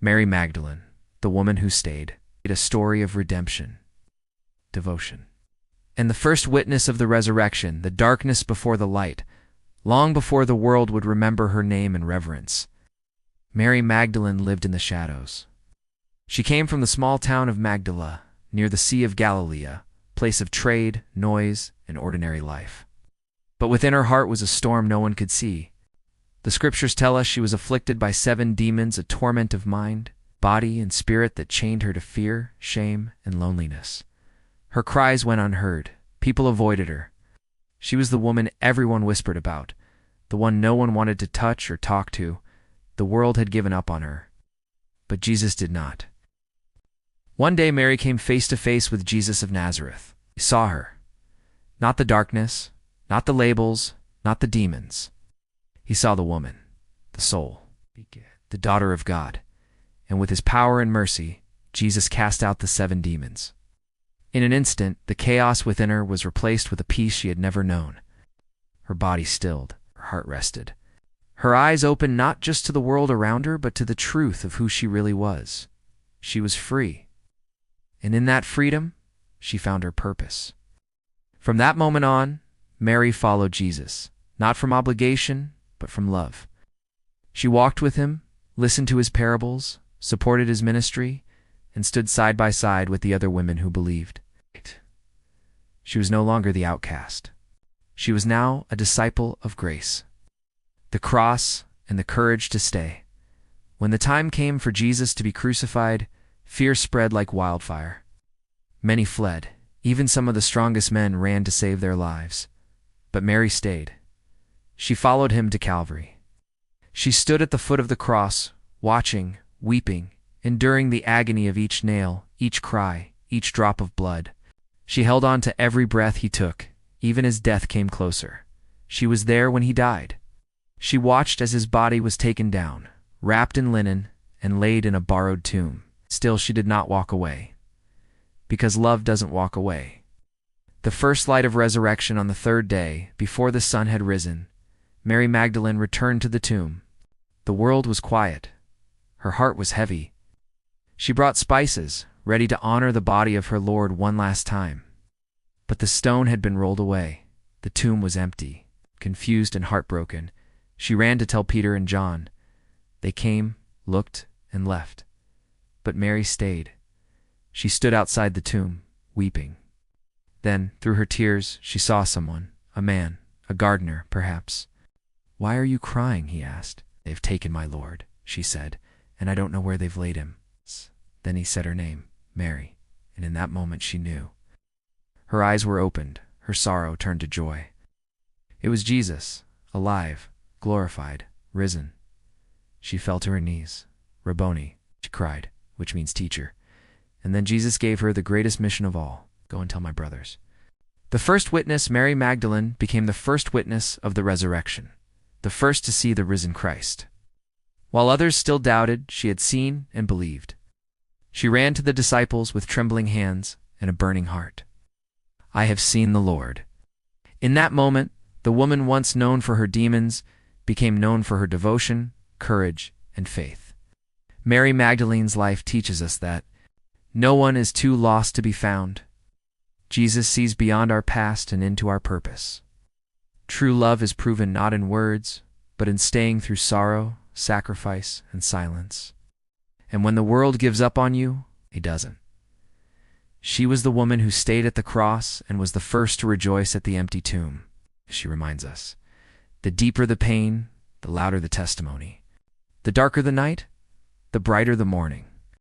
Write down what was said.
Mary Magdalene, the woman who stayed, a story of redemption, devotion, and the first witness of the resurrection, the darkness before the light, long before the world would remember her name and reverence. Mary Magdalene lived in the shadows. She came from the small town of Magdala, near the Sea of Galilee, a place of trade, noise, and ordinary life. But within her heart was a storm no one could see. The scriptures tell us she was afflicted by 7 demons, a torment of mind, body, and spirit that chained her to fear, shame, and loneliness. Her cries went unheard. People avoided her. She was the woman everyone whispered about, the one no one wanted to touch or talk to. The world had given up on her. But Jesus did not. One day Mary came face to face with Jesus of Nazareth. He saw her. Not the darkness, not the labels, not the demons. He saw the woman, the soul, the daughter of God. And with his power and mercy, Jesus cast out the 7 demons. In an instant, the chaos within her was replaced with a peace she had never known. Her body stilled, her heart rested. Her eyes opened not just to the world around her, but to the truth of who she really was. She was free. And in that freedom, she found her purpose. From that moment on, Mary followed Jesus, not from obligation, but from love. She walked with him, listened to his parables, supported his ministry, and stood side by side with the other women who believed. She was no longer the outcast. She was now a disciple of grace. The cross and the courage to stay. When the time came for Jesus to be crucified, fear spread like wildfire. Many fled. Even some of the strongest men ran to save their lives. But Mary stayed. She followed him to Calvary. She stood at the foot of the cross, watching, weeping, enduring the agony of each nail, each cry, each drop of blood. She held on to every breath he took, even as death came closer. She was there when he died. She watched as his body was taken down, wrapped in linen, and laid in a borrowed tomb. Still, she did not walk away. Because love doesn't walk away. The first light of resurrection on the 3rd day, before the sun had risen, Mary Magdalene returned to the tomb. The world was quiet. Her heart was heavy. She brought spices, ready to honor the body of her Lord one last time. But the stone had been rolled away. The tomb was empty. Confused and heartbroken, she ran to tell Peter and John. They came, looked, and left. But Mary stayed. She stood outside the tomb, weeping. Then, through her tears, she saw someone, a man, a gardener, perhaps. "Why are you crying?" he asked. "They've taken my Lord," she said, "and I don't know where they've laid him." Then he said her name, Mary, and in that moment she knew. Her eyes were opened, her sorrow turned to joy. It was Jesus, alive, glorified, risen. She fell to her knees. "Rabboni," she cried, which means teacher. And then Jesus gave her the greatest mission of all: go and tell my brothers. The first witness, Mary Magdalene, became the first witness of the resurrection, the first to see the risen Christ. While others still doubted, she had seen and believed. She ran to the disciples with trembling hands and a burning heart. "I have seen the Lord." In that moment, the woman once known for her demons became known for her devotion, courage, and faith. Mary Magdalene's life teaches us that no one is too lost to be found. Jesus sees beyond our past and into our purpose. True love is proven not in words, but in staying through sorrow, sacrifice, and silence. And when the world gives up on you, he doesn't. She was the woman who stayed at the cross and was the first to rejoice at the empty tomb. She reminds us, the deeper the pain, the louder the testimony. The darker the night, the brighter the morning.